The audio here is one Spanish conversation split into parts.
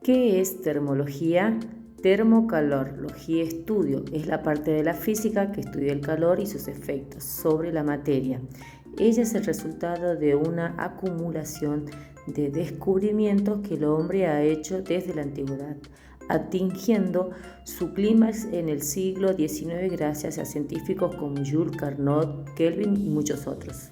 ¿Qué es termología? Termocalorología estudio es la parte de la física que estudia el calor y sus efectos sobre la materia. Ella es el resultado de una acumulación de descubrimientos que el hombre ha hecho desde la antigüedad, atingiendo su clímax en el siglo XIX gracias a científicos como Jules Carnot, Kelvin y muchos otros.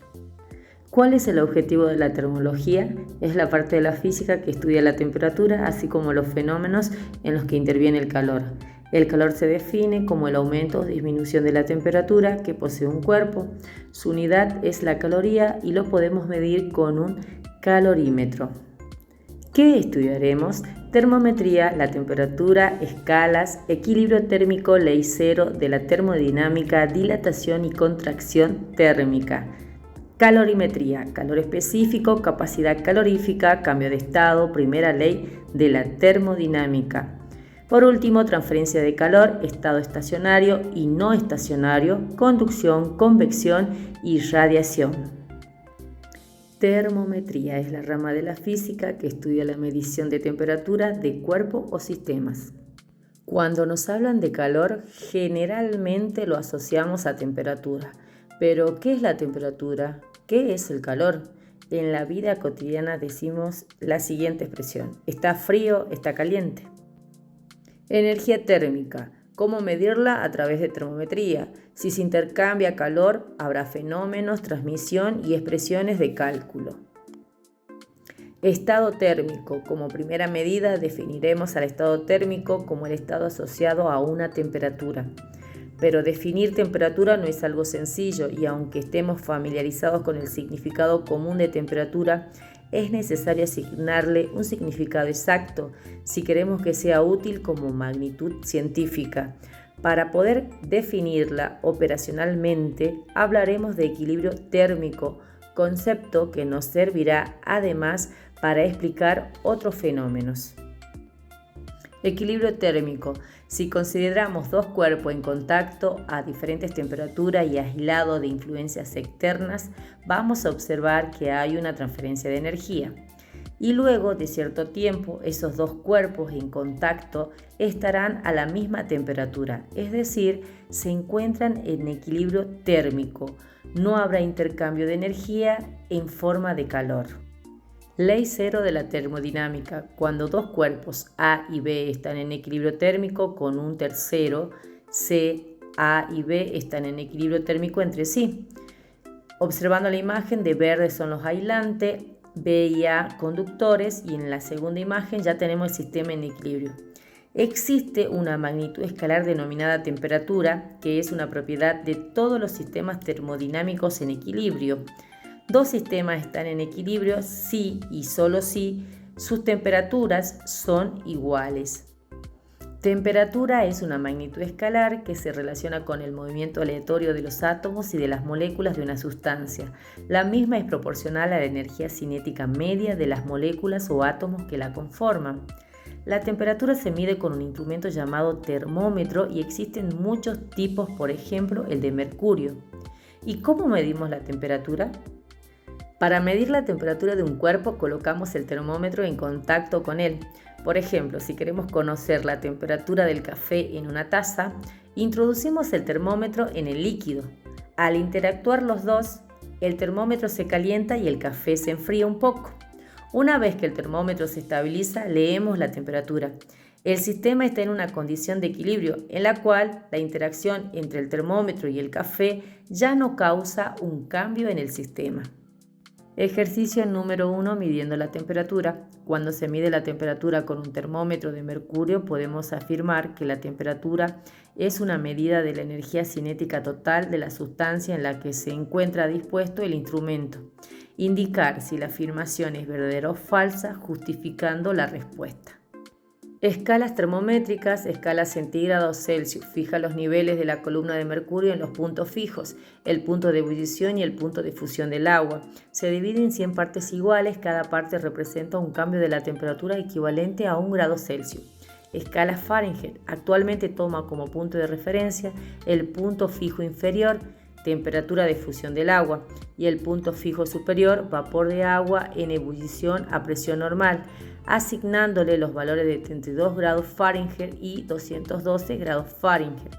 ¿Cuál es el objetivo de la termología? Es la parte de la física que estudia la temperatura, así como los fenómenos en los que interviene el calor. El calor se define como el aumento o disminución de la temperatura que posee un cuerpo. Su unidad es la caloría y lo podemos medir con un calorímetro. ¿Qué estudiaremos? Termometría, la temperatura, escalas, equilibrio térmico, ley cero de la termodinámica, dilatación y contracción térmica. Calorimetría, calor específico, capacidad calorífica, cambio de estado, primera ley de la termodinámica. Por último, transferencia de calor, estado estacionario y no estacionario, conducción, convección y radiación. Termometría es la rama de la física que estudia la medición de temperatura de cuerpo o sistemas. Cuando nos hablan de calor, generalmente lo asociamos a temperatura. Pero, ¿qué es la temperatura? ¿Qué es el calor? En la vida cotidiana decimos la siguiente expresión: está frío, está caliente. Energía térmica. ¿Cómo medirla? A través de termometría. Si se intercambia calor, habrá fenómenos, transmisión y expresiones de cálculo. Estado térmico. Como primera medida definiremos al estado térmico como el estado asociado a una temperatura. Pero definir temperatura no es algo sencillo y aunque estemos familiarizados con el significado común de temperatura, es necesario asignarle un significado exacto si queremos que sea útil como magnitud científica. Para poder definirla operacionalmente, hablaremos de equilibrio térmico, concepto que nos servirá además para explicar otros fenómenos. Equilibrio térmico. Si consideramos dos cuerpos en contacto a diferentes temperaturas y aislados de influencias externas, vamos a observar que hay una transferencia de energía. Y luego de cierto tiempo, esos dos cuerpos en contacto estarán a la misma temperatura, es decir, se encuentran en equilibrio térmico. No habrá intercambio de energía en forma de calor. Ley cero de la termodinámica. Cuando dos cuerpos A y B están en equilibrio térmico con un tercero, C, A y B están en equilibrio térmico entre sí. Observando la imagen, de verde son los aislantes, B y A conductores, y en la segunda imagen ya tenemos el sistema en equilibrio. Existe una magnitud escalar denominada temperatura, que es una propiedad de todos los sistemas termodinámicos en equilibrio. Dos sistemas están en equilibrio si y solo si sus temperaturas son iguales. Temperatura es una magnitud escalar que se relaciona con el movimiento aleatorio de los átomos y de las moléculas de una sustancia. La misma es proporcional a la energía cinética media de las moléculas o átomos que la conforman. La temperatura se mide con un instrumento llamado termómetro y existen muchos tipos, por ejemplo, el de mercurio. ¿Y cómo medimos la temperatura? Para medir la temperatura de un cuerpo colocamos el termómetro en contacto con él. Por ejemplo, si queremos conocer la temperatura del café en una taza, introducimos el termómetro en el líquido. Al interactuar los dos, el termómetro se calienta y el café se enfría un poco. Una vez que el termómetro se estabiliza, leemos la temperatura. El sistema está en una condición de equilibrio en la cual la interacción entre el termómetro y el café ya no causa un cambio en el sistema. Ejercicio número 1, midiendo la temperatura. Cuando se mide la temperatura con un termómetro de mercurio, podemos afirmar que la temperatura es una medida de la energía cinética total de la sustancia en la que se encuentra dispuesto el instrumento. Indicar si la afirmación es verdadera o falsa, justificando la respuesta. Escalas termométricas, escala centígrados Celsius. Fija los niveles de la columna de mercurio en los puntos fijos, el punto de ebullición y el punto de fusión del agua. Se divide en 100 partes iguales, cada parte representa un cambio de la temperatura equivalente a 1 grado Celsius. Escala Fahrenheit. Actualmente toma como punto de referencia el punto fijo inferior, temperatura de fusión del agua, y el punto fijo superior, vapor de agua en ebullición a presión normal. asignándole los valores de 32 grados Fahrenheit y 212 grados Fahrenheit.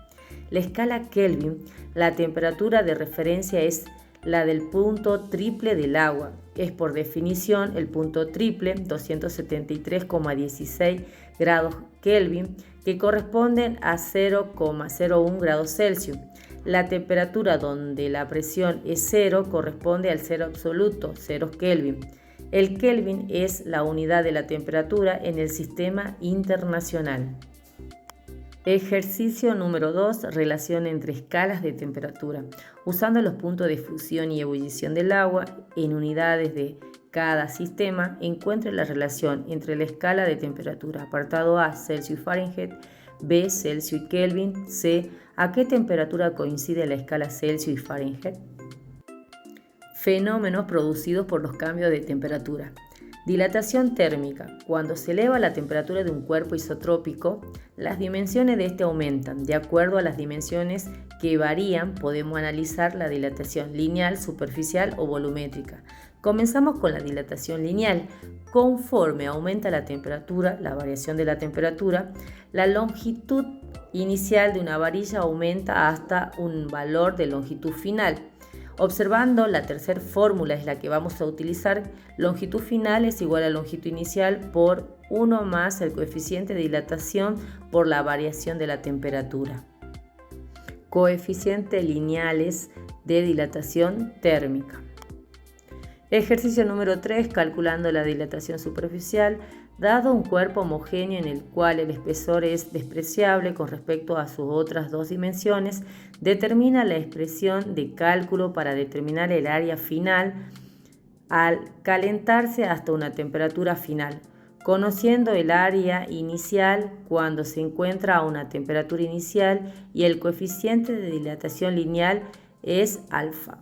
La escala Kelvin, la temperatura de referencia es la del punto triple del agua. Es por definición el punto triple, 273,16 grados Kelvin, que corresponden a 0,01 grados Celsius. La temperatura donde la presión es 0 corresponde al cero absoluto, 0 Kelvin. El Kelvin es la unidad de la temperatura en el sistema internacional. Ejercicio número 2. Relación entre escalas de temperatura. Usando los puntos de fusión y ebullición del agua en unidades de cada sistema, encuentre la relación entre la escala de temperatura. Apartado A, Celsius y Fahrenheit. B, Celsius y Kelvin. C, ¿a qué temperatura coincide la escala Celsius y Fahrenheit? Fenómenos producidos por los cambios de temperatura. Dilatación térmica. Cuando se eleva la temperatura de un cuerpo isotrópico, las dimensiones de este aumentan. De acuerdo a las dimensiones que varían, podemos analizar la dilatación lineal, superficial o volumétrica. Comenzamos con la dilatación lineal. Conforme aumenta la temperatura, la variación de la temperatura, la longitud inicial de una varilla aumenta hasta un valor de longitud final. Observando la tercera fórmula es la que vamos a utilizar, longitud final es igual a longitud inicial por 1 más el coeficiente de dilatación por la variación de la temperatura. Coeficientes lineales de dilatación térmica. Ejercicio número 3, calculando la dilatación superficial. Dado un cuerpo homogéneo en el cual el espesor es despreciable con respecto a sus otras dos dimensiones, determina la expresión de cálculo para determinar el área final al calentarse hasta una temperatura final, conociendo el área inicial cuando se encuentra a una temperatura inicial y el coeficiente de dilatación lineal es alfa.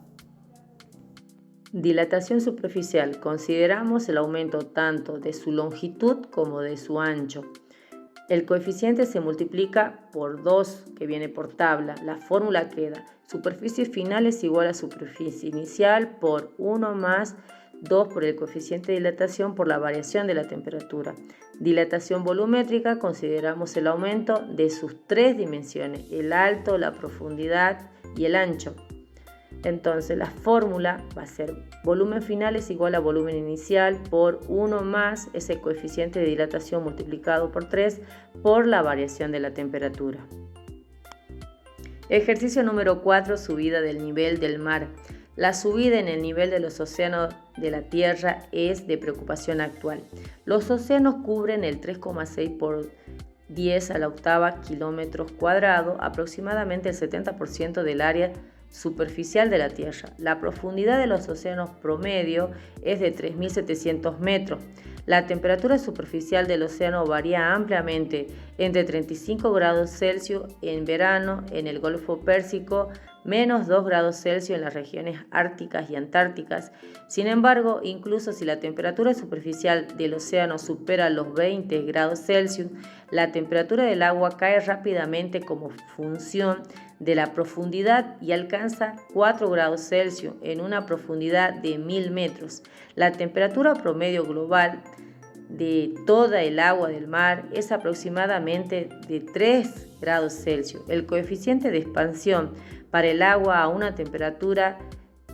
Dilatación superficial. Consideramos el aumento tanto de su longitud como de su ancho. El coeficiente se multiplica por 2, que viene por tabla. La fórmula queda: superficie final es igual a superficie inicial por 1 más 2 por el coeficiente de dilatación por la variación de la temperatura. Dilatación volumétrica. Consideramos el aumento de sus tres dimensiones: el alto, la profundidad y el ancho. Entonces la fórmula va a ser volumen final es igual a volumen inicial por 1 más ese coeficiente de dilatación multiplicado por 3 por la variación de la temperatura. Ejercicio número 4, subida del nivel del mar. La subida en el nivel de los océanos de la Tierra es de preocupación actual. Los océanos cubren el 3,6 por 10 a la octava kilómetros cuadrados, aproximadamente el 70% del área superficial de la Tierra. La profundidad de los océanos promedio es de 3.700 metros. La temperatura superficial del océano varía ampliamente entre 35 grados Celsius en verano en el Golfo Pérsico, menos 2 grados Celsius en las regiones árticas y antárticas. Sin embargo, incluso si la temperatura superficial del océano supera los 20 grados Celsius, la temperatura del agua cae rápidamente como función de la profundidad y alcanza 4 grados Celsius en una profundidad de 1000 metros. La temperatura promedio global de toda el agua del mar es aproximadamente de 3 grados Celsius. El coeficiente de expansión para el agua a una temperatura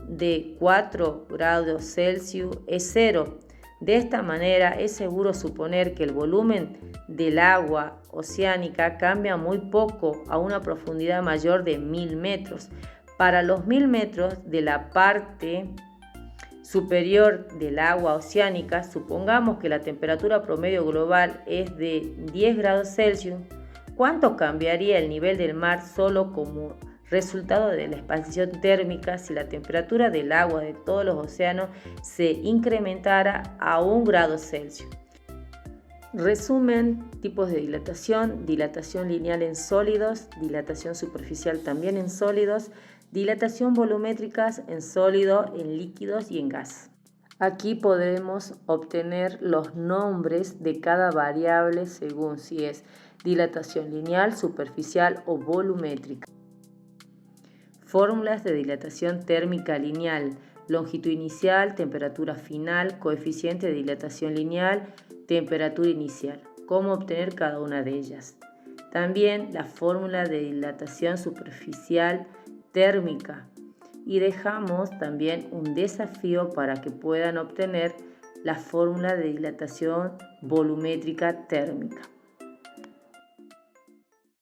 de 4 grados Celsius es 0. De esta manera es seguro suponer que el volumen del agua oceánica cambia muy poco a una profundidad mayor de 1000 metros. Para los 1000 metros de la parte superior del agua oceánica, supongamos que la temperatura promedio global es de 10 grados Celsius. ¿Cuánto cambiaría el nivel del mar solo como resultado de la expansión térmica si la temperatura del agua de todos los océanos se incrementara a 1 grado Celsius? Resumen: tipos de dilatación: dilatación lineal en sólidos, dilatación superficial también en sólidos, dilatación volumétrica en sólido, en líquidos y en gas. Aquí podemos obtener los nombres de cada variable según si es dilatación lineal, superficial o volumétrica. Fórmulas de dilatación térmica lineal. longitud inicial, temperatura final, coeficiente de dilatación lineal, temperatura inicial. ¿Cómo obtener cada una de ellas? También la fórmula de dilatación superficial térmica. Y dejamos también un desafío para que puedan obtener la fórmula de dilatación volumétrica térmica.